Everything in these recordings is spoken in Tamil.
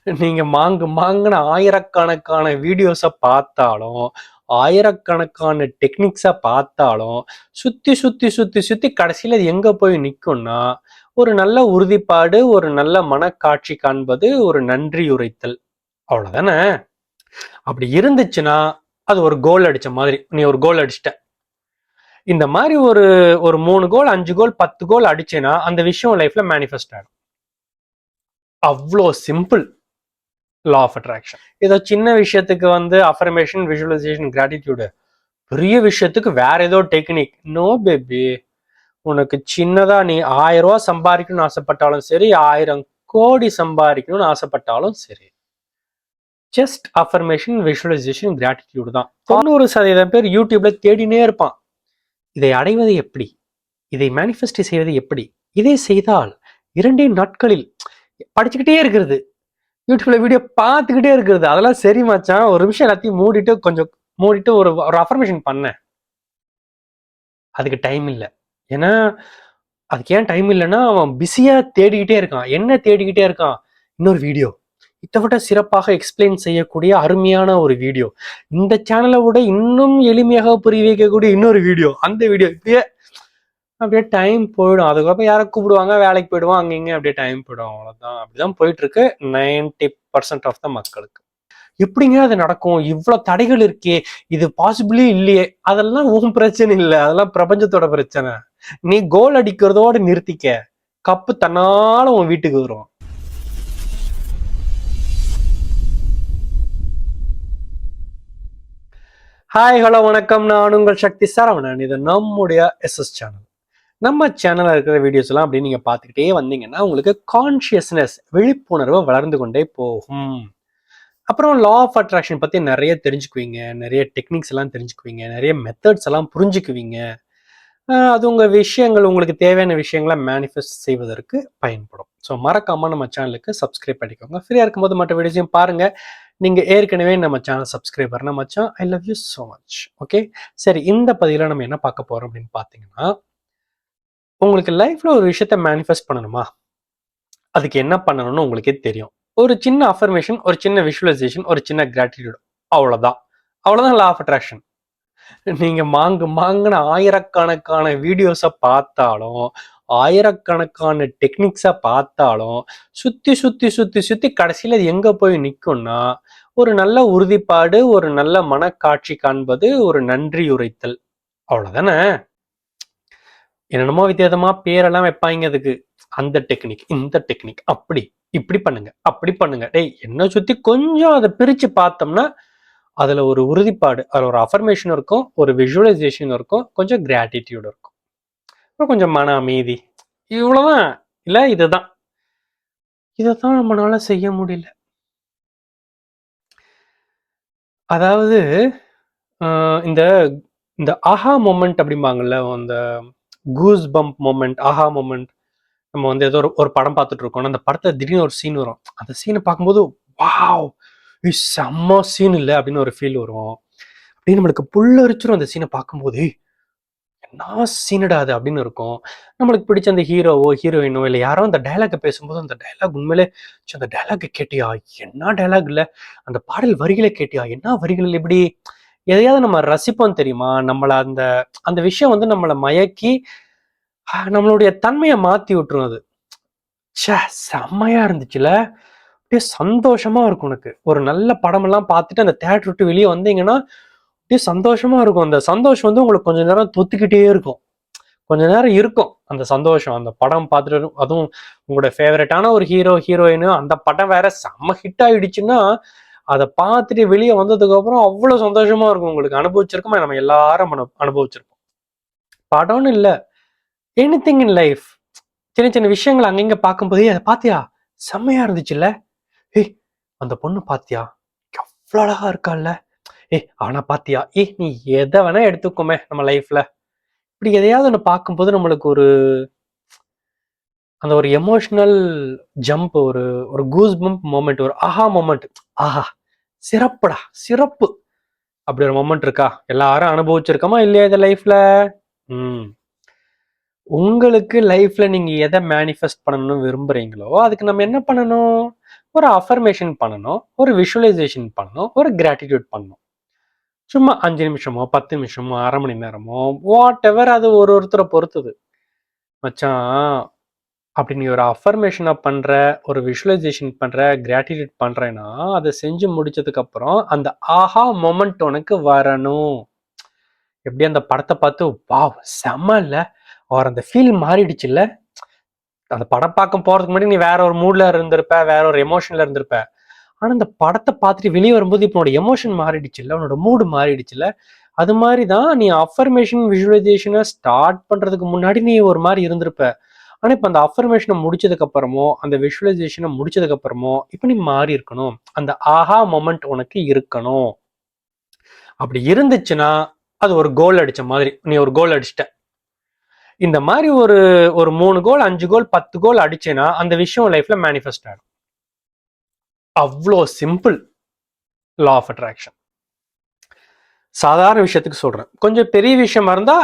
நீங்க மாங்குன ஆயிரக்கணக்கான வீடியோஸை பார்த்தாலும், ஆயிரக்கணக்கான டெக்னிக்ஸை பார்த்தாலும், சுத்தி சுத்தி சுத்தி சுத்தி கடைசியில அது எங்க போய் நிக்கும்னா, ஒரு நல்ல உறுதிப்பாடு, ஒரு நல்ல மனக்காட்சி காண்பது, ஒரு நன்றி உரைத்தல். அவ்வளவுதானே? அப்படி இருந்துச்சுன்னா அது ஒரு கோல் அடிச்ச மாதிரி. நீ ஒரு கோல் அடிச்சிட்ட. இந்த மாதிரி ஒரு ஒரு 3 கோல் 5 கோல் 10 கோல் அடிச்சேன்னா அந்த விஷயம் லைஃப்ல மேனிஃபெஸ்ட் ஆகும். அவ்வளோ சிம்பிள் லா ஆஃப் அட்ராக்ஷன். ஏதோ சின்ன விஷயத்துக்கு வந்து அஃபர்மேஷன், விஷுவலைசேஷன், கிராட்டிடியூடு. பெரிய விஷயத்துக்கு வேற ஏதோ டெக்னிக். No baby. உனக்கு சின்னதா நீ 1000 ரூபாய் சம்பாதிக்கணும்னு ஆசைப்பட்டாலும் சரி, 1000 கோடி சம்பாதிக்கணும்னு ஆசைப்பட்டாலும் சரி, ஜஸ்ட் அஃபர்மேஷன், விஷுவலைசேஷன், கிராட்டிடியூடு தான். 90% பேர் யூடியூப்ல தேடினே இருப்பான். இதை அடைவது எப்படி, இதை மேனிஃபெஸ்ட் செய்வது எப்படி, இதை செய்தால் 2 நாட்களில் படிச்சுக்கிட்டே இருக்கிறது, யூடியூப்ல வீடியோ பார்த்துக்கிட்டே இருக்கிறது. அதெல்லாம் சரி மச்சான், ஒரு நிமிஷம் எல்லாத்தையும் மூடிட்டு ஒரு அஃபர்மேஷன் பண்ணேன். அதுக்கு டைம் இல்லை. ஏன்னா அதுக்கு ஏன் டைம் இல்லைன்னா அவன் பிஸியா தேடிக்கிட்டே இருக்கான். என்ன தேடிக்கிட்டே இருக்கான்? இன்னொரு வீடியோ, இதை விட சிறப்பாக எக்ஸ்பிளைன் செய்யக்கூடிய அருமையான ஒரு வீடியோ, இந்த சேனலை விட இன்னும் எளிமையாக புரிய வைக்கக்கூடிய இன்னொரு வீடியோ, அந்த வீடியோ, அப்படியே டைம் போயிடும். அதுக்கப்புறம் யாரை கூப்பிடுவாங்க, வேலைக்கு போயிடுவான், அங்க இங்க அப்படியே டைம் போயிடும். அவ்வளவுதான். அப்படிதான் போயிட்டு இருக்கு 90% ஆஃப் த மக்களுக்கு. எப்படிங்க அது நடக்கும்? இவ்வளவு தடைகள் இருக்கே, இது பாசிபிளே இல்லையே. அதெல்லாம் உன் பிரச்சனை இல்லை, அதெல்லாம் பிரபஞ்சத்தோட பிரச்சனை. நீ கோல் அடிக்கிறதோட நிறுத்திக்க, கப்பு தன்னால உன் வீட்டுக்கு வரும். ஹாய், ஹலோ, வணக்கம். நான் உங்கள் சக்தி சரவணன். இது நம்முடைய எஸ்எஸ் சேனல். நம்ம சேனல்ல இருக்கிற வீடியோஸ் எல்லாம் அப்படி நீங்க பார்த்துக்கிட்டே வந்தீங்கன்னா உங்களுக்கு கான்சியஸ்னஸ், விழிப்புணர்வு வளர்ந்து கொண்டே போகும். அப்புறம் லா ஆஃப் அட்ராக்ஷன் பத்தி நிறைய தெரிஞ்சுக்குவீங்க, நிறைய டெக்னிக்ஸ் எல்லாம் தெரிஞ்சுக்குவீங்க, நிறைய மெத்தட்ஸ் எல்லாம் புரிஞ்சுக்குவீங்க. அது உங்களுக்கு தேவையான விஷயங்களை மேனிஃபெஸ்ட் செய்வதற்கு பயன்படும். ஸோ மறக்காம நம்ம சேனலுக்கு சப்ஸ்கிரைப் பண்ணிக்கோங்க. ஃப்ரீயா இருக்கும்போது மற்ற வீடியோஸையும் பாருங்க. நீங்க ஏற்கனவே நம்ம சேனல் சப்ஸ்கிரைபர்னா மச்சான், I love you so much. Okay, சரி. இந்த பதிவில் நம்ம என்ன பார்க்க போறோம் அப்படின்னு பார்த்தீங்கன்னா, உங்களுக்கு லைஃப்ல ஒரு விஷயத்த மேனிஃபெஸ்ட் பண்ணணுமா? அதுக்கு என்ன பண்ணணும்னு உங்களுக்கே தெரியும். ஒரு சின்ன அஃபர்மேஷன், ஒரு சின்ன விஷுவலைசேஷன், ஒரு சின்ன கிராட்டிடியூட். அவ்வளவுதான். அவ்வளவுதான் லா ஆஃப் அட்ராக்ஷன். நீங்க மாங்குன ஆயிரக்கணக்கான வீடியோஸை பார்த்தாலும், ஆயிரக்கணக்கான டெக்னிக்ஸை பார்த்தாலும், சுத்தி சுத்தி சுத்தி சுத்தி கடைசியில அது எங்க போய் நிக்கும்னா, ஒரு நல்ல உறுதிப்பாடு, ஒரு நல்ல மனக்காட்சி காண்பது, ஒரு நன்றி உரைத்தல். அவ்வளவுதானே? என்னென்னமோ வித்தியாசமா பேரெல்லாம் வைப்பாங்க அதுக்கு. அந்த டெக்னிக், இந்த டெக்னிக், அப்படி இப்படி பண்ணுங்க, அப்படி பண்ணுங்க. டேய், என்ன சுத்தி கொஞ்சம் அதை பிரிச்சு பார்த்தோம்னா அதுல ஒரு உறுதிப்பாடு, அதுல ஒரு அஃபர்மேஷன் இருக்கும், ஒரு விஷுவலைசேஷன் இருக்கும், கொஞ்சம் கிராட்டிடியூட் இருக்கும், அப்புறம் கொஞ்சம் மன அமைதி. இவ்வளவுதான். இல்ல இதுதான். இதைத்தான் நம்மளால செய்ய முடியல. அதாவது இந்த இந்த ஆஹா மொமெண்ட் அப்படிம்பாங்கல்ல, அந்த கூஸ் பம்ப் மொமெண்ட், ஆஹா மொமெண்ட். நம்ம வந்து ஏதோ ஒரு படம் பார்த்துட்டு இருக்கோம், அந்த படத்தை திடீர்னு ஒரு சீன் வரும். அந்த சீனை பார்க்கும்போது வாவ், செம்ம சீன் இல்லை அப்படின்னு ஒரு ஃபீல் வரும். அப்படின்னு நம்மளுக்கு புல்லரிச்சிரும் அந்த சீனை பார்க்கும்போது. என்ன சீனடா அது அப்படின்னு இருக்கும். நம்மளுக்கு பிடிச்ச அந்த ஹீரோவோ ஹீரோயினோ இல்லை யாரோ அந்த டைலாக பேசும்போது அந்த டைலாக் உண்மையிலே அந்த டைலாக் கேட்டியா, என்ன டைலாக் இல்லை, அந்த பாடல் வரிகளை கேட்டியா, என்ன வரிகள், இப்படி எதையாவது நம்ம ரசிப்போம் தெரியுமா? நம்மள அந்த அந்த விஷயம் வந்து நம்மளை மயக்கி நம்மளுடைய தன்மையை மாத்தி விட்டுரும். அது செம்மையா இருந்துச்சுல, அப்படியே சந்தோஷமா இருக்கும். உனக்கு ஒரு நல்ல படமெல்லாம் பார்த்துட்டு அந்த தேட்டர் விட்டு வெளியே வந்தீங்கன்னா அப்படியே சந்தோஷமா இருக்கும். அந்த சந்தோஷம் வந்து உங்களுக்கு கொஞ்ச நேரம் தொத்திக்கிட்டே இருக்கும், கொஞ்ச நேரம் இருக்கும் அந்த சந்தோஷம். அந்த படம் பார்த்துட்டு, அதுவும் உங்களோட ஃபேவரட்டான ஒரு ஹீரோ ஹீரோயின், அந்த படம் வேற செம்ம ஹிட் ஆயிடுச்சுன்னா அதை பார்த்துட்டு வெளியே வந்ததுக்கு அப்புறம் அவ்வளவு சந்தோஷமா இருக்கும். உங்களுக்கு அனுபவிச்சிருக்கோமா? நம்ம எல்லாரும் அனுபவிச்சிருப்போம். படம்னு இல்லை, எனிதிங் இன் லைஃப், சின்ன சின்ன விஷயங்கள் அங்கங்க பார்க்கும்போது அதை பாத்தியா, செம்மையா இருந்துச்சுல்ல, ஏய் அந்த பொண்ணு பாத்தியா, எவ்வளவு அழகா இருக்கால்ல, அவனை பாத்தியா, நீ எதை வேணா எடுத்துக்கோமே நம்ம லைஃப்ல. இப்படி எதையாவது ஒன்று பார்க்கும்போது நம்மளுக்கு ஒரு அந்த ஒரு எமோஷனல் ஜம்ப், ஒரு ஒரு கூஸ் பம்ப் மொமெண்ட், ஒரு ஆஹா மொமெண்ட். ஆஹா, சிறப்புடா சிறப்பு. அப்படி ஒரு மொமெண்ட் இருக்கா? எல்லாரும் அனுபவிச்சிருக்கோமா இல்லையா இந்த லைஃப்ல? உங்களுக்கு லைஃப்ல நீங்க எதை மேனிஃபெஸ்ட் பண்ணணும்னு விரும்புறீங்களோ அதுக்கு நம்ம என்ன பண்ணணும்? ஒரு அஃபர்மேஷன் பண்ணணும், ஒரு விஷுவலைசேஷன் பண்ணணும், ஒரு கிராட்டிடியூட் பண்ணணும். சும்மா 5 நிமிஷமோ 10 நிமிஷமோ 1/2 மணி நேரமோ வாட் எவர், அது ஒருத்தரை பொறுத்தது மச்சான். அப்படி நீ ஒரு அஃபர்மேஷனை பண்ற, ஒரு விஷுவலைசேஷன் பண்ற, கிராட்டிடியூட் பண்றேன்னா அதை செஞ்சு முடிச்சதுக்கு அப்புறம் அந்த ஆஹா மொமெண்ட் உனக்கு வரணும். எப்படி அந்த படத்தை பார்த்து வாவ் செம்ம இல்ல, அவர் அந்த ஃபீல் மாறிடுச்சு இல்ல, அந்த படம் பார்க்க போறதுக்கு முன்னாடி நீ வேற ஒரு மூட்ல இருந்திருப்ப, வேற ஒரு எமோஷன்ல இருந்திருப்ப. ஆனா இந்த படத்தை பார்த்துட்டு வெளியே வரும்போது இப்போ உன்னோட எமோஷன் மாறிடுச்சு இல்ல, உன்னோட மூடு மாறிடுச்சுல்ல. அது மாதிரிதான் நீ அஃபர்மேஷன் விஷுவலைசேஷனை ஸ்டார்ட் பண்றதுக்கு முன்னாடி நீ ஒரு மாதிரி இருந்திருப்ப. ஆனா இப்ப அந்த அஃபர்மேஷனை முடிச்சதுக்கு அப்புறமோ, அந்த விஷுவலைசேஷனை முடிச்சதுக்கு அப்புறமோ இப்ப நீ மாறி இருக்கணும். அந்த ஆஹா மொமெண்ட் உனக்கு இருக்கணும். அப்படி இருந்துச்சுன்னா அது ஒரு கோல் அடிச்ச மாதிரி, நீ ஒரு கோல் அடிச்சிட்ட. இந்த மாதிரி ஒரு ஒரு 3 கோல் 5 கோல் 10 கோல் அடிச்சேன்னா அந்த விஷயம் லைஃப்ல மேனிஃபெஸ்ட் ஆகும். அவ்வளோ சிம்பிள் லா ஆஃப் அட்ராக்ஷன். சாதாரண விஷயத்துக்கு சொல்றேன், கொஞ்சம் பெரிய விஷயமா இருந்தா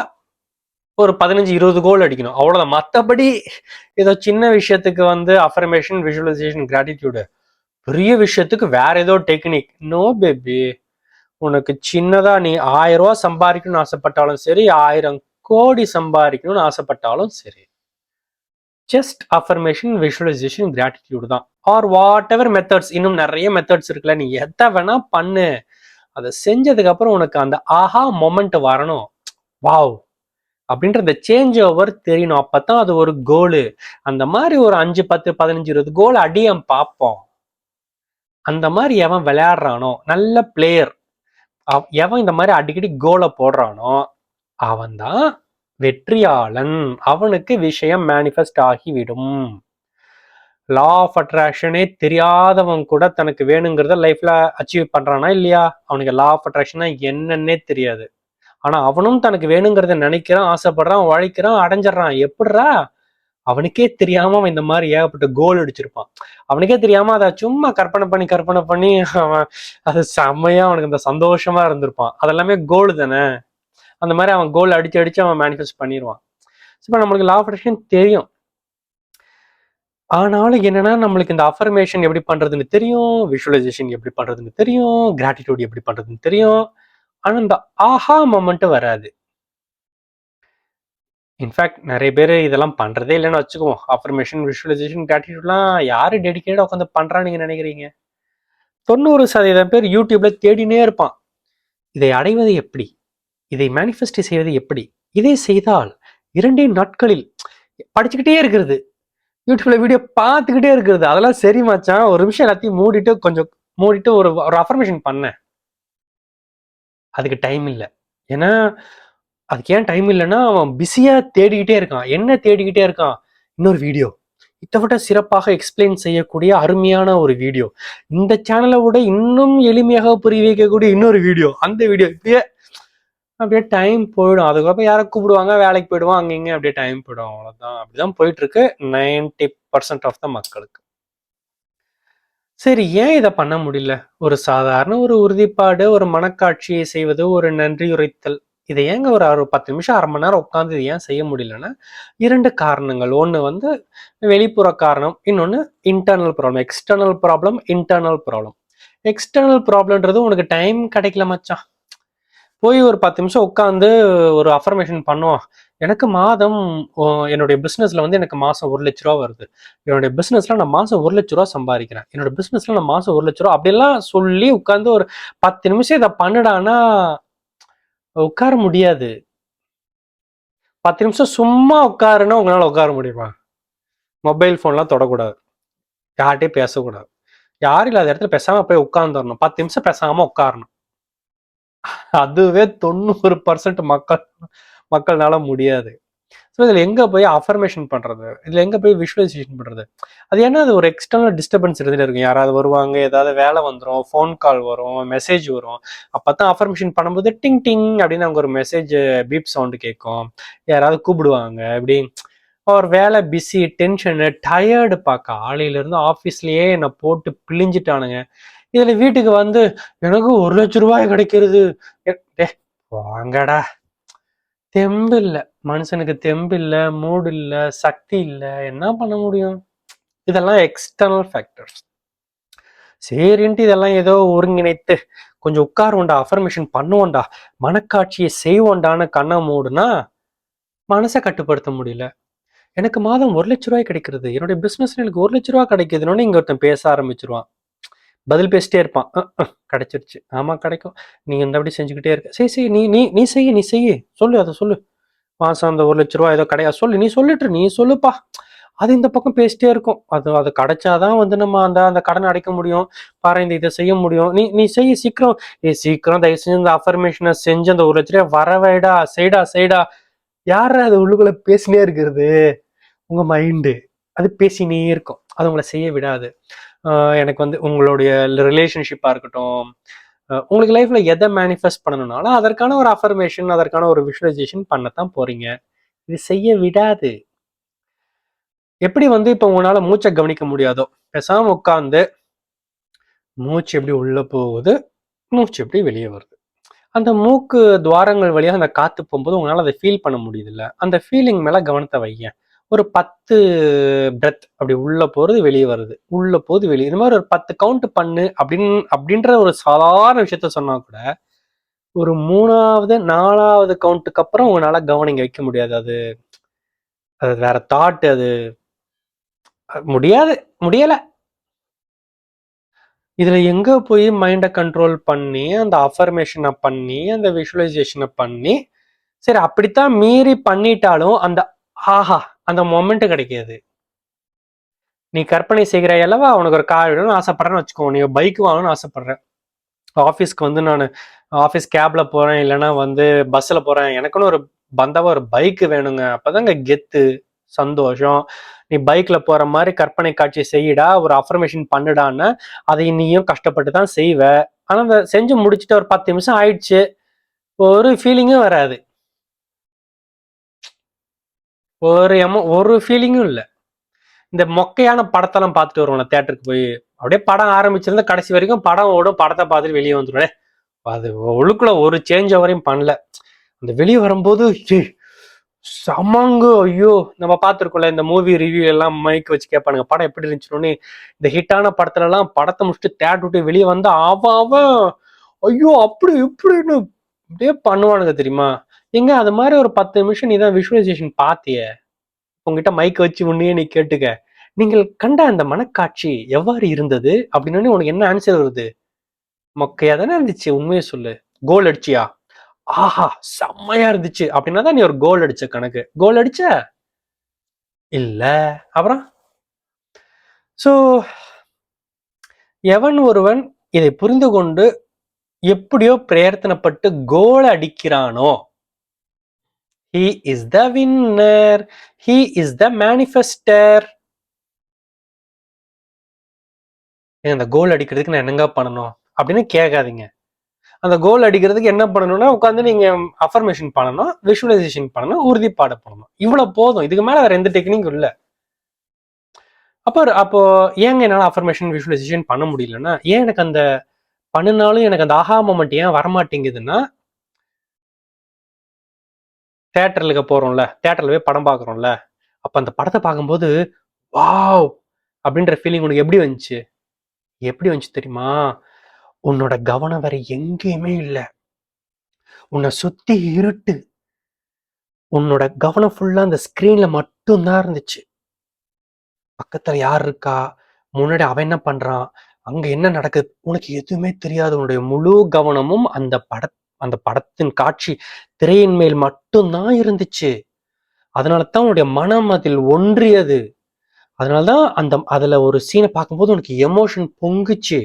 ஒரு 15-20 கோல் அடிக்கணும், அவ்வளவுதான். மற்றபடி ஏதோ சின்ன விஷயத்துக்கு வந்து அஃபர்மேஷன் விஷுவலைசேஷன் கிராட்டிடியூடு, பெரிய விஷயத்துக்கு வேற ஏதோ டெக்னிக். நோ பேபி, உனக்கு சின்னதா நீ 1000 ரூபாய் சம்பாதிக்கணும்னு ஆசைப்பட்டாலும் சரி, 1000 கோடி சம்பாதிக்கணும்னு ஆசைப்பட்டாலும் சரி, ஜஸ்ட் அஃபர்மேஷன் விஷுவலைசேஷன் கிராட்டிடியூட் தான். ஆர் வாட் எவர் மெத்தட்ஸ், இன்னும் நிறைய மெத்தட்ஸ் இருக்குல்ல, நீ எதை வேணா பண்ணு. அதை செஞ்சதுக்கு அப்புறம் உனக்கு அந்த ஆஹா மொமெண்ட் வரணும், வாவ் அப்படின்ற அந்த சேஞ்ச் ஓவர் தெரியணும். அப்பதான் அது ஒரு கோலு. அந்த மாதிரி ஒரு 5 10 15 20 கோல் அடியம் பார்ப்போம். அந்த மாதிரி எவன் விளையாடுறானோ, நல்ல பிளேயர், எவன் இந்த மாதிரி அடிக்கடி கோலை போடுறானோ அவன் தான் வெற்றியாளன். அவனுக்கு விஷயம் மேனிஃபெஸ்ட் ஆகிவிடும். லா ஆஃப் அட்ராக்ஷனே தெரியாதவன் கூட தனக்கு வேணுங்கிறத லைஃப்ல அச்சீவ் பண்றானா இல்லையா? அவனுக்கு லா ஆஃப் அட்ராக்ஷனா என்னன்னே தெரியாது. ஆனா அவனும் தனக்கு வேணுங்கிறத நினைக்கிறான், ஆசைப்படுறான், உழைக்கிறான், அடைஞ்சிடறான். எப்படிரா? அவனுக்கே தெரியாம அவன் இந்த மாதிரி ஏகப்பட்ட கோல் அடிச்சிருப்பான். அவனுக்கே தெரியாம அதை சும்மா கற்பனை பண்ணி அவன் அது செம்மையா அவனுக்கு அந்த சந்தோஷமா இருந்திருப்பான். அதெல்லாமே கோல் தானே. அந்த மாதிரி அவன் கோல் அடிச்சு அடிச்சு அவன் மேனிஃபெஸ்ட் பண்ணிடுவான். இப்ப நம்மளுக்கு லா ஆஃப் அட்ராக்ஷன் தெரியும். ஆனாலும் என்னன்னா, நம்மளுக்கு இந்த அஃபர்மேஷன் எப்படி பண்றதுன்னு தெரியும், விஷுவலைசேஷன் எப்படி பண்றதுன்னு தெரியும், கிராட்டிடியூட் எப்படி பண்றதுன்னு தெரியும். ஆனா இந்த ஆஹா மொமெண்ட் வராது. இன்ஃபேக்ட் நிறைய பேர் இதெல்லாம் பண்றதே இல்லைன்னு வச்சுக்குவோம். அஃபர்மேஷன் விஷுவலைசேஷன் கிராட்டிடியூட்லாம் யாரு டெடிகேட்டா உட்காந்து பண்றான்னு நீங்க நினைக்கிறீங்க? 90% பேர் யூடியூப்ல தேடினே இருப்பான். இதை அடைவது எப்படி, இதை மேனிஃபெஸ்ட் செய்வது எப்படி, இதை செய்தால் 2 நாட்களில் படிச்சுக்கிட்டே இருக்கிறது, யூடியூப்ல வீடியோ பார்த்துக்கிட்டே இருக்கிறது. அதெல்லாம் சரி மச்சான், ஒரு நிமிஷம் எல்லாத்தையும் மூடிட்டு கொஞ்சம் மூடிட்டு ஒரு ஒரு அஃபர்மேஷன் பண்ணேன். அதுக்கு டைம் இல்லை. ஏன்னா அதுக்கு ஏன் டைம் இல்லைன்னா அவன் பிஸியா தேடிக்கிட்டே இருக்கான். என்ன தேடிக்கிட்டே இருக்கான்? இன்னொரு வீடியோ, இதை விட சிறப்பாக எக்ஸ்பிளைன் செய்யக்கூடிய அருமையான ஒரு வீடியோ, இந்த சேனலை விட இன்னும் எளிமையாக புரிய வைக்கக்கூடிய இன்னொரு வீடியோ, அந்த வீடியோ, அப்படியே டைம் போயிடும். அதுக்கப்புறம் யாரை கூப்பிடுவாங்க, வேலைக்கு போயிடுவான், அங்க இங்க அப்படியே டைம் போயிடும். அவ்வளவுதான். அப்படிதான் போயிட்டு இருக்கு 90% ஆஃப் த மக்களுக்கு. சரி, ஏன் இதை பண்ண முடியல? ஒரு சாதாரண ஒரு உறுதிப்பாடு, ஒரு மனக்காட்சியை செய்வது, ஒரு நன்றி உரைத்தல், இதை ஏங்க ஒரு 10 நிமிஷம் 1/2 மணி நேரம் உட்காந்து இது ஏன் செய்ய முடியலன்னா 2 காரணங்கள். ஒன்று வந்து வெளிப்புற காரணம், இன்னொன்று internal problem. External problem, internal problem. External ப்ராப்ளம்ன்றது உனக்கு டைம் கிடைக்கல மச்சான். போய் ஒரு 10 நிமிஷம் உட்காந்து ஒரு அஃபர்மேஷன் பண்ணுவோம். எனக்கு மாதம் என்னுடைய பிஸ்னஸ்ல வந்து எனக்கு மாசம் 1,00,000 வருது, என்னுடைய பிஸ்னஸ்ல நான் மாசம் 1,00,000 சம்பாதிக்கிறேன், என்னோட பிஸ்னஸ்ல நான் மாசம் 1,00,000 அப்படியெல்லாம் சொல்லி உட்காந்து ஒரு 10 நிமிஷம் இதை பண்ணுடானா உட்கார முடியாது. 10 நிமிஷம் சும்மா உட்காருன்னா உங்களால உட்கார முடியுமா? மொபைல் போன்லாம் தொடக்கூடாது, யார்கிட்டயும் பேசக்கூடாது, யாரும் இல்லாத இடத்துல பேசாம போய் உட்கார்ந்துடணும். 10 நிமிஷம் பேசாம உட்காரணும். அதுவே 90% மக்கள்னால முடியாது. ஸோ இதுல எங்க போய் அஃபர்மேஷன் பண்றது, இதுல எங்க போய் விஷுவலைசேஷன் பண்றது? அது என்ன, அது ஒரு எக்ஸ்டர்னல் டிஸ்டர்பன்ஸ் இருந்துட்டு இருக்கும். யாராவது வருவாங்க, ஏதாவது வேலை வந்துடும், ஃபோன் கால் வரும், மெசேஜ் வரும். அப்பதான் அஃபர்மேஷன் பண்ணும்போது டிங் டிங் அப்படின்னு அவங்க ஒரு மெசேஜ் பீப் சவுண்டு கேட்கும். யாராவது கூப்பிடுவாங்க, இப்படி ஒரு வேலை பிஸி, டென்ஷனு, டயர்டுப்பா, காலையில இருந்து ஆஃபீஸ்லயே என்னை போட்டு பிழிஞ்சிட்டானுங்க, இதுல வீட்டுக்கு வந்து எனக்கு 1,00,000 கிடைக்கிறது, வாங்கடா. தெம்பு இல்ல மனுஷனுக்கு, தெம்பு இல்ல, மூடு இல்ல, சக்தி இல்ல, என்ன பண்ண முடியும்? இதெல்லாம் எக்ஸ்டர்னல் ஃபேக்டர்ஸ். சரின்ட்டு இதெல்லாம் ஏதோ ஒருங்கிணைத்து கொஞ்சம் உட்காருவோண்டா, அஃபர்மேஷன் பண்ணுவோண்டா, மனக்காட்சியை செய்வோண்டான்னு கண்ணை மூடுனா மனசை கட்டுப்படுத்த முடியல. எனக்கு மாதம் 1,00,000 கிடைக்கிறது, என்னுடைய பிசினஸ்ல எனக்கு 1,00,000 கிடைக்குதுன்னு இங்க ஒருத்தன் பேச ஆரம்பிச்சிருவான். பதில் பேசிட்டே இருப்பான். கிடைச்சிருச்சு, ஆமா கிடைக்கும், நீங்க இந்த அப்படி செஞ்சுக்கிட்டே இருக்க, சரி சரி, நீ நீ நீ செய்ய, நீ செய்ய, சொல்லு, அதை சொல்லு, மாசம் அந்த 1,00,000 ஏதோ கிடையாது, சொல்லு, நீ சொல்லிட்டு நீ சொல்லுப்பா. அது இந்த பக்கம் பேசிட்டே இருக்கும். அது கிடைச்சாதான் நம்ம அந்த அந்த கடனை அடைக்க முடியும், பாரு இந்த இதை செய்ய முடியும், நீ நீ செய்ய சீக்கிரம், சீக்கிரம் தயவு செஞ்சு இந்த அஃபர்மேஷனை செஞ்சு அந்த 1,00,000 வரவைடா, செய்டா செய்டா. யார அது உள்ளுக்குள்ள பேசினே இருக்கிறது? உங்க மைண்டு. அது பேசினே இருக்கும், அது உங்களை செய்ய விடாது. எனக்கு உங்களுடைய ரிலேஷன்ஷிப்பா இருக்கட்டும், உங்களுக்கு லைஃப்ல எதை மேனிஃபெஸ்ட் பண்ணணும்னாலும் அதற்கான ஒரு அஃபர்மேஷன், அதற்கான ஒரு விஷுவலைசேஷன் பண்ணத்தான் போறீங்க. இது செய்ய விடாது. எப்படி இப்ப உங்களால மூச்சை கவனிக்க முடியாதோ, பேசாம உட்கார்ந்து மூச்சு எப்படி உள்ள போகுது, மூச்சு எப்படி வெளியே வருது, அந்த மூக்கு துவாரங்கள் வழியாக அந்த காத்து போகும்போது உங்களால அதை ஃபீல் பண்ண முடியுது இல்ல, அந்த ஃபீலிங் மேல கவனத்தை வைங்க. ஒரு 10 பிரெத் அப்படி உள்ள போறது வெளியே வருது, உள்ள போது வெளியே, இந்த மாதிரி ஒரு 10 கவுண்ட் பண்ணு அப்படின்ற ஒரு சாதாரண விஷயத்த சொன்னா கூட ஒரு 3வது 4வது கவுண்ட்டுக்கு அப்புறம் உங்களால கவனிங்க வைக்க முடியாது. அது அது வேற தாட், அது முடியாது, முடியல. இதுல எங்க போய் மைண்டை கண்ட்ரோல் பண்ணி அந்த அஃபர்மேஷனை பண்ணி அந்த விஷுவலைசேஷனை பண்ணி, சரி அப்படித்தான் மீறி பண்ணிட்டாலும் அந்த ஆஹா அந்த மொமெண்ட் கிடைக்காது. நீ கற்பனை செய்கிற அளவா உனக்கு ஒரு கார் வேணும்னு ஆசைப்படுறேன்னு வச்சுக்கோ, நீ பைக் வாங்கணும்னு ஆசைப்படுறேன், ஆஃபீஸ்க்கு நான் ஆஃபீஸ் கேப்ல போறேன், இல்லைன்னா பஸ்ல போறேன், எனக்குன்னு ஒரு பந்தவா ஒரு பைக் வேணுங்க, அப்பதாங்க கெத்து, சந்தோஷம். நீ பைக்ல போற மாதிரி கற்பனை காட்சி செய்யடா, ஒரு அஃபர்மேஷன் பண்ணுடான்னு அதை நீயும் கஷ்டப்பட்டு தான் செய்வ. ஆனா அந்த செஞ்சு முடிச்சுட்டு ஒரு 10 நிமிஷம் ஆயிடுச்சு, ஒரு ஃபீலிங்கும் வராது, ஒரு ஃபீலிங்கும் இல்லை. இந்த மொக்கையான படத்தெல்லாம் பார்த்துட்டு வருவோம் தியேட்டருக்கு போய், அப்படியே படம் ஆரம்பிச்சிருந்தா கடைசி வரைக்கும் படம் ஓடும், படத்தை பார்த்துட்டு வெளியே வந்துடுவேன். அது ஒழுக்குல ஒரு சேஞ்ச் வரையும் பண்ணல. அந்த வெளியே வரும்போது சமங்க, ஐயோ நம்ம பார்த்துருக்கோம்ல இந்த மூவி ரிவ்யூ எல்லாம் மைக் வச்சு கேட்பானுங்க படம் எப்படி இருந்துச்சுன்னு. இந்த ஹிட்டான படத்துல எல்லாம் படத்தை முடிச்சுட்டு தேட்டர் விட்டு வெளியே வந்து அவன் ஐயோ அப்படி இப்படின்னு அப்படியே பண்ணுவானுங்க தெரியுமா. எங்க அது மாதிரி ஒரு 10 நிமிஷம் நீ தான் விஷுவலைசேஷன் பார்த்திய, உங்ககிட்ட மைக் வச்சு உன்னையே நீ கேட்டுக்க, நீங்கள் கண்ட அந்த மனக்காட்சி எவ்வாறு இருந்தது அப்படின்னு உனக்கு என்ன ஆன்சர் வருது? மொக்கையா தானே இருந்துச்சு, உண்மையை சொல்லு. கோல் அடிச்சியா? ஆஹா செம்மையா இருந்துச்சு அப்படின்னா தான் நீ ஒரு கோல் அடிச்ச கணக்கு. கோல் அடிச்ச இல்ல, அப்புறம் சோ எவன் ஒருவன் இதை புரிந்து கொண்டு எப்படியோ பிரயத்தனப்பட்டு கோல் அடிக்கிறானோ, he is the winner, he is the manifester. அந்த கோல் அடிக்கிறதுக்கு நான் என்னங்க பண்ணணும் அப்படின்னு கேட்காதீங்க. அந்த கோல் அடிக்கிறதுக்கு என்ன பண்ணணும்னா உட்காந்து நீங்க அஃபர்மேஷன் பண்ணணும், விஷுவலைசேஷன் பண்ணணும், உறுதிப்பாடு பண்ணணும், இவ்வளவு போதும். இதுக்கு மேல வேற எந்த டெக்னிக்கும் இல்லை. அப்போ ஏங்க என்னால அஃபர்மேஷன் விஷுவலைசேஷன் பண்ண முடியலன்னா, ஏன் எனக்கு அந்த பண்ணினாலும் எனக்கு அந்த ஆஹா மொமெண்ட் ஏன் வரமாட்டேங்குதுன்னா, தியேட்டர்ல போறோம்ல, தியேட்டர்ல போய் படம் பார்க்குறோம்ல, அப்ப அந்த படத்தை பார்க்கும்போது வாவ் அப்படின்ற ஃபீலிங் உனக்கு எப்படி வந்துச்சு? எப்படி வந்துச்சு தெரியுமா? உன்னோட கவனம் வேற எங்கேயுமே இல்லை, உன்னை சுத்தி இருட்டு, உன்னோட கவனம் ஃபுல்லா அந்த ஸ்கிரீன்ல மட்டும்தான் இருந்துச்சு. பக்கத்துல யார் இருக்கா, முன்னாடி அவன் என்ன பண்றான், அங்க என்ன நடக்குது, உனக்கு எதுவுமே தெரியாது. உன்னுடைய முழு கவனமும் அந்த படத்தின் காட்சி திரையின் மேல் மட்டும்தான் இருந்துச்சு. அதனாலதான் உன்னுடைய மனம் அதில் ஒன்றியது. அதனாலதான் அதுல ஒரு சீனை பார்க்கும்போது உனக்கு எமோஷன் பொங்குச்சு.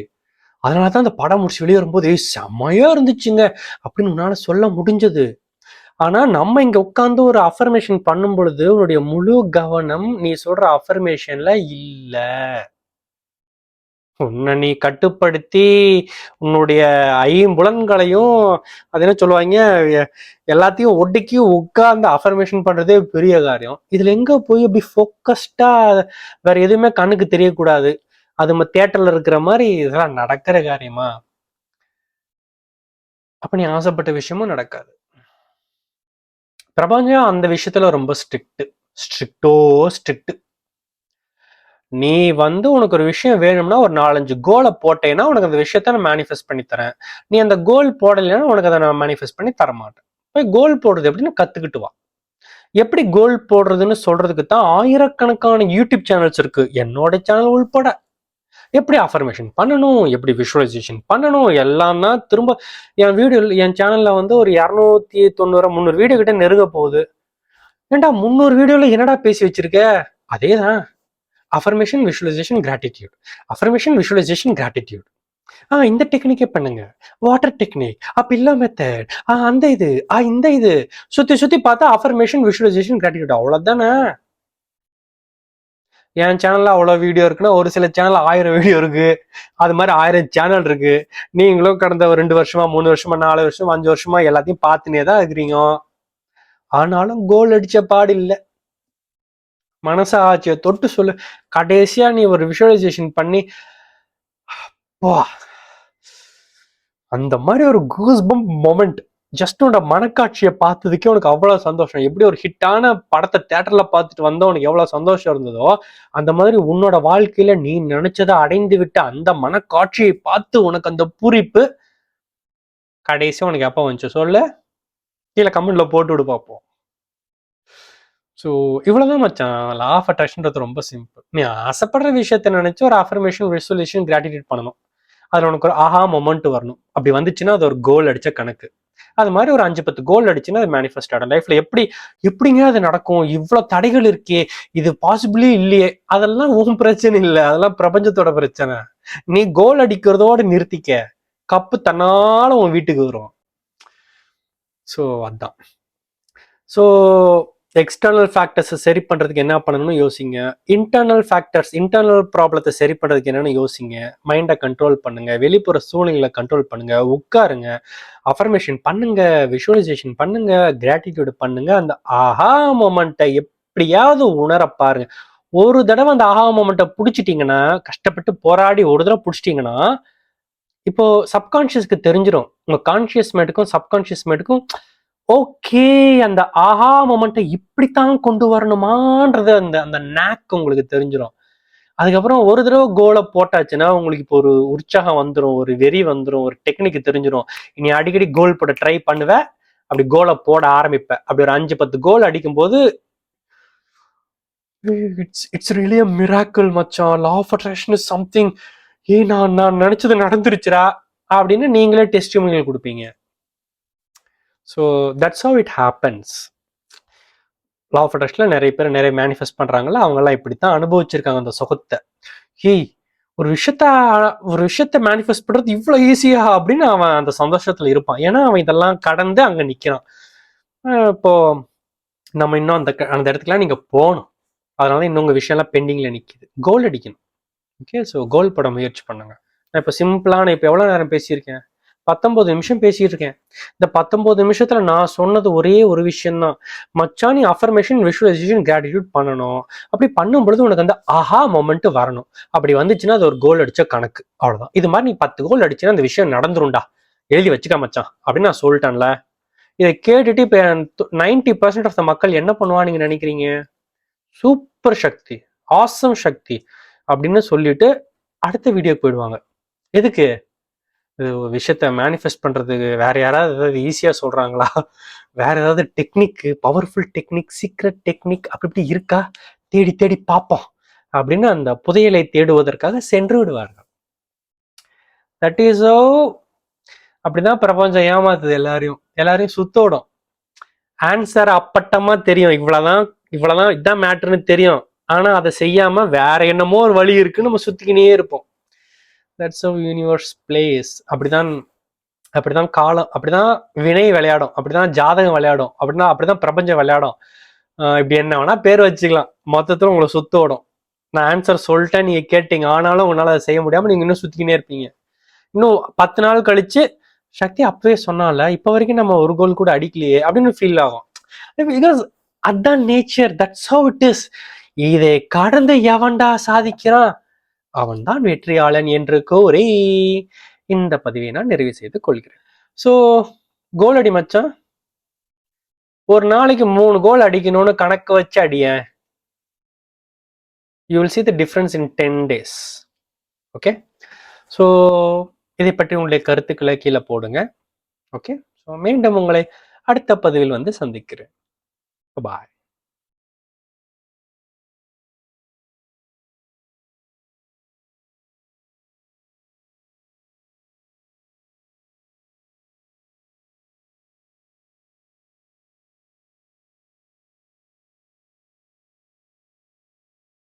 அதனாலதான் அந்த படம் முடிச்சு வெளியே வரும்போது செம்மையா இருந்துச்சுங்க அப்படின்னு உன்னால சொல்ல முடிஞ்சது. ஆனா நம்ம இங்க உட்கார்ந்து ஒரு அஃபர்மேஷன் பண்ணும் பொழுது உன்னுடைய முழு கவனம் நீ சொல்ற அஃபர்மேஷன்ல இல்ல. உன்னை நீ கட்டுப்படுத்தி உன்னுடைய ஐம்புலன்களையும் அது என்ன சொல்லுவாங்க எல்லாத்தையும் ஒடுக்கி உட்கார்ந்து அஃபர்மேஷன் பண்றதே பெரிய காரியம். இதுல எங்க போய் அப்படி ஃபோக்கஸ்டா வேற எதுவுமே கண்ணுக்கு தெரியக்கூடாது, அது நம்ம தியேட்டர்ல இருக்கிற மாதிரி இதெல்லாம் நடக்கிற காரியமா? அப்ப நீ ஆசைப்பட்ட விஷயமும் நடக்காது. பிரபஞ்சம் அந்த விஷயத்துல ரொம்ப ஸ்ட்ரிக்ட். நீ உனக்கு ஒரு விஷயம் வேணும்னா ஒரு 4-5 கோலை போட்டேன்னா உனக்கு அந்த விஷயத்த நான் மேனிஃபெஸ்ட் பண்ணி தரேன். நீ அந்த கோல் போடலைன்னா உனக்கு அதை நான் மேனிஃபெஸ்ட் பண்ணி தர மாட்டேன். போய் கோல் போடுறது எப்படின்னு கத்துக்கிட்டு வா. எப்படி கோல் போடுறதுன்னு சொல்றதுக்கு தான் ஆயிரக்கணக்கான யூடியூப் சேனல்ஸ் இருக்கு, என்னோட சேனல் உள்பட. எப்படி அஃபர்மேஷன் பண்ணணும், எப்படி விஷுவலைசேஷன் பண்ணணும், எல்லாம் தான் திரும்ப என் சேனல்ல ஒரு 290 300 வீடியோ கிட்ட நெருங்க போகுது. ஏன்டா 300 வீடியோல என்னடா பேசி வச்சிருக்க? அதேதான். Affirmation, visualization, gratitude. Affirmation, visualization, gratitude. இந்த டெக்னிக்கே பண்ணுங்க. வாட்டர் டெக்னிக், பில்லோ மெத்தட், அந்த இது, இந்த இது. சுத்தி சுத்தி பார்த்தா அஃபர்மேஷன், விஷுவலைசேஷன், கிராட்டிடியூட். அவ்வளவுதானே. என் சேனல்ல அவ்வளவு வீடியோ இருக்குன்னா ஒரு சில சேனல் 1000 வீடியோ இருக்கு. அது மாதிரி 1000 சேனல் இருக்கு. நீங்களும் கடந்த 2 வருஷமா 3 வருஷமா 4 வருஷமா 5 வருஷமா எல்லாத்தையும் பார்த்துனே தான் இருக்கிறீங்க. ஆனாலும் கோல் அடிச்ச பாடு இல்ல. மனசாட்சியை தொட்டு சொல்லு. கடைசியா நீ ஒரு விஷுவலைசேஷன் பண்ணி அந்த மாதிரி ஒரு கூஸ் பம்ப் மொமெண்ட், ஜஸ்ட் உன்னோட மனக்காட்சியை பார்த்ததுக்கே உனக்கு அவ்வளவு சந்தோஷம். எப்படி ஒரு ஹிட்டான படத்தை தியேட்டர்ல பார்த்துட்டு வந்தா உனக்கு எவ்வளவு சந்தோஷம் இருந்ததோ, அந்த மாதிரி உன்னோட வாழ்க்கையில நீ நினைச்சதை அடைந்து விட்டு அந்த மனக்காட்சியை பார்த்து உனக்கு அந்த பூரிப்பு கடைசியா உனக்கு எப்ப வந்துச்சு சொல்லு. கீழே கமெண்ட்ல போட்டு விடு பார்ப்போம். ஸோ இவ்வளவுதான் மச்சான். லா ஆஃப் அட்ராக்ஷன்றது ரொம்ப சிம்பிள். நீ ஆசைப்படுற விஷயத்த நினைச்சு ஒரு அஃபர்மேஷன், விஷுவலைசேஷன், கிராட்டிடியூட் பண்ணணும். அதுல உனக்கு ஒரு ஆஹா மொமெண்ட் வரணும். அப்படி வந்துச்சுன்னா அது ஒரு கோல் அடிச்ச கணக்கு. அது மாதிரி ஒரு 5-10 கோல் அடிச்சுன்னா அது மேனிஃபெஸ்ட் ஆகும். லைஃப்ல எப்படிங்க அது நடக்கும், இவ்வளவு தடைகள் இருக்கே, இது பாசிபிளே இல்லையே, அதெல்லாம் உன் பிரச்சனை இல்லை, அதெல்லாம் பிரபஞ்சத்தோட பிரச்சனை. நீ கோல் அடிக்கிறதோட நிறுத்திக்க, கப்பு தன்னால உன் வீட்டுக்கு வரும். ஸோ அதான். ஸோ எக்ஸ்டர்னல் ஃபேக்டர்ஸை சரி பண்றதுக்கு என்ன பண்ணணும்னு யோசிங்க. இன்டர்னல் ப்ராப்ளத்தை சரி பண்றதுக்கு என்னன்னு யோசிங்க. மைண்டை கண்ட்ரோல் பண்ணுங்க, வெளிப்புற சூழ்நிலைகளை கண்ட்ரோல் பண்ணுங்க, உட்காருங்க, அஃபர்மேஷன் பண்ணுங்க, விஷுவலைசேஷன் பண்ணுங்க, கிராட்டிடியூட் பண்ணுங்க. அந்த ஆஹா மொமெண்ட்டை எப்படியாவது உணர பாருங்க. ஒரு தடவை அந்த ஆஹா மொமெண்ட்டை பிடிச்சிட்டீங்கன்னா, கஷ்டப்பட்டு போராடி ஒரு தடவை பிடிச்சிட்டீங்கன்னா, இப்போ சப்கான்ஷியஸ்க்கு தெரிஞ்சிடும். உங்க கான்சியஸ் மைண்டுக்கும் சப்கான்ஷியஸ் மைண்டுக்கும் ஓகே, அந்த ஆஹா மொமெண்ட்டை இப்படித்தான் கொண்டு வரணுமான்றது அந்த அந்த நாக் உங்களுக்கு தெரிஞ்சிடும். அதுக்கப்புறம் ஒரு தடவை கோலை போட்டாச்சுன்னா உங்களுக்கு இப்போ ஒரு உற்சாகம் வந்துடும், ஒரு வெறி வந்துடும், ஒரு டெக்னிக் தெரிஞ்சிடும். இனி அடிக்கடி கோல் போட ட்ரை பண்ணுவேன். அப்படி கோலை போட ஆரம்பிப்பேன். அப்படி ஒரு 5-10 கோல் அடிக்கும் போது இட்ஸ் ரியலி a miracle மச்சான். Law of attraction is something. நான் நினைச்சது நடந்துருச்சுரா அப்படின்னு நீங்களே டெஸ்டிமோனியல் கொடுப்பீங்க. So that's how it happens. Law of அட்ராக்ஷன்ல நிறைய பேர் நிறைய மேனிஃபெஸ்ட் பண்றாங்கல்ல, அவங்க எல்லாம் இப்படித்தான் அனுபவிச்சிருக்காங்க அந்த சுகத்தை. ஏய், ஒரு விஷயத்த மேனிஃபெஸ்ட் பண்றது இவ்வளவு ஈஸியா அப்படின்னு அவன் அந்த சந்தோஷத்துல இருப்பான். ஏன்னா அவன் இதெல்லாம் கடந்து அங்க நிக்கிறான். இப்போ நம்ம இன்னும் அந்த இடத்துக்குலாம் நீங்க போகணும். அதனால இன்னும் உங்க விஷயம் எல்லாம் பெண்டிங்ல நிக்குது. கோல் அடிக்கணும். ஓகே, ஸோ கோல் போட முயற்சி பண்ணுங்க. நான் இப்போ சிம்பிளான இப்போ எவ்வளவு நேரம் பேசியிருக்கேன்? 19 நிமிஷம் பேசிட்டு இருக்கேன். இந்த 19 நிமிஷத்துல நான் சொன்னது ஒரே ஒரு விஷயம் தான். மச்சான், நீ அஃபர்மேஷன், விஷுவலைசேஷன், கிராட்டிடியூட் பண்ணணும். அப்படி பண்ணும் பொழுது உனக்கு அந்த ஆஹா மொமெண்ட் வரணும். அப்படி வந்துச்சுன்னா அது ஒரு கோல் அடிச்ச கணக்கு. அவ்வளவுதான். இது மாதிரி நீ 10 கோல் அடிச்சுன்னா அந்த விஷயம் நடந்துரும்டா, எழுதி வச்சுக்க மச்சான் அப்படின்னு நான் சொல்லிட்டேன்ல. இதை கேட்டுட்டு இப்ப 90% ஆஃப் த மக்கள் என்ன பண்ணுவா நீங்க நினைக்கிறீங்க? சூப்பர் சக்தி, ஆசம் சக்தி அப்படின்னு சொல்லிட்டு அடுத்த வீடியோக்கு போயிடுவாங்க. எதுக்கு? விஷயத்த மேனிஃபெஸ்ட் பண்றதுக்கு வேற யாராவது ஏதாவது ஈஸியா சொல்றாங்களா, வேற ஏதாவது technique, powerful technique, secret technique அப்படி இப்படி இருக்கா, தேடி தேடி பார்ப்போம் அப்படின்னு அந்த புதையலை தேடுவதற்காக சென்று விடுவார்கள். தட் இஸ் ஓ. அப்படிதான் பிரபஞ்சம் ஏமாத்துது எல்லாரையும் சுத்தோடும். ஆன்சர் அப்பட்டமா தெரியும், இவ்வளவுதான் இதுதான் மேட்டர்னு தெரியும். ஆனா அதை செய்யாம வேற என்னமோ ஒரு வழி இருக்குன்னு நம்ம சுத்திக்கினே இருப்போம். That's how universe place. அப்படிதான் காலம், அப்படிதான் வினை விளையாடும், அப்படிதான் ஜாதகம் விளையாடும், அப்படிதான் பிரபஞ்சம் விளையாடும். இப்படி என்ன வேணா பேர் வச்சுக்கலாம், மொத்தத்துல உங்களை சுத்தோடும். நான் ஆன்சர் சொல்லிட்டேன், நீங்க கேட்டீங்க, ஆனாலும் உங்களால அதை செய்ய முடியாம நீங்க இன்னும் சுத்திக்கினே இருப்பீங்க. இன்னும் 10 நாள் கழிச்சு சக்தி அப்பவே சொன்னால, இப்ப வரைக்கும் நம்ம ஒரு கோல் கூட அடிக்கலையே அப்படின்னு ஃபீல் ஆகும். பிகாஸ் அதான் nature, that's how it is. இதை கடந்து எவன்டா சாதிக்கிறான், அவன் தான் வெற்றியாளன் என்று கூறி இந்த பதிவை நான் நிறைவு செய்து கொள்கிறேன். ஸோ கோல் அடி மச்சான். ஒரு நாளைக்கு 3 கோல் அடிக்கணும்னு கணக்கு வச்சு அடியேன். You will see the difference in 10 days. Okay, so இதை பற்றி உங்களுடைய கருத்துக்களை கீழே போடுங்க. ஓகே, ஸோ மீண்டும் உங்களை அடுத்த பதிவில் வந்து சந்திக்கிறேன். பாய்.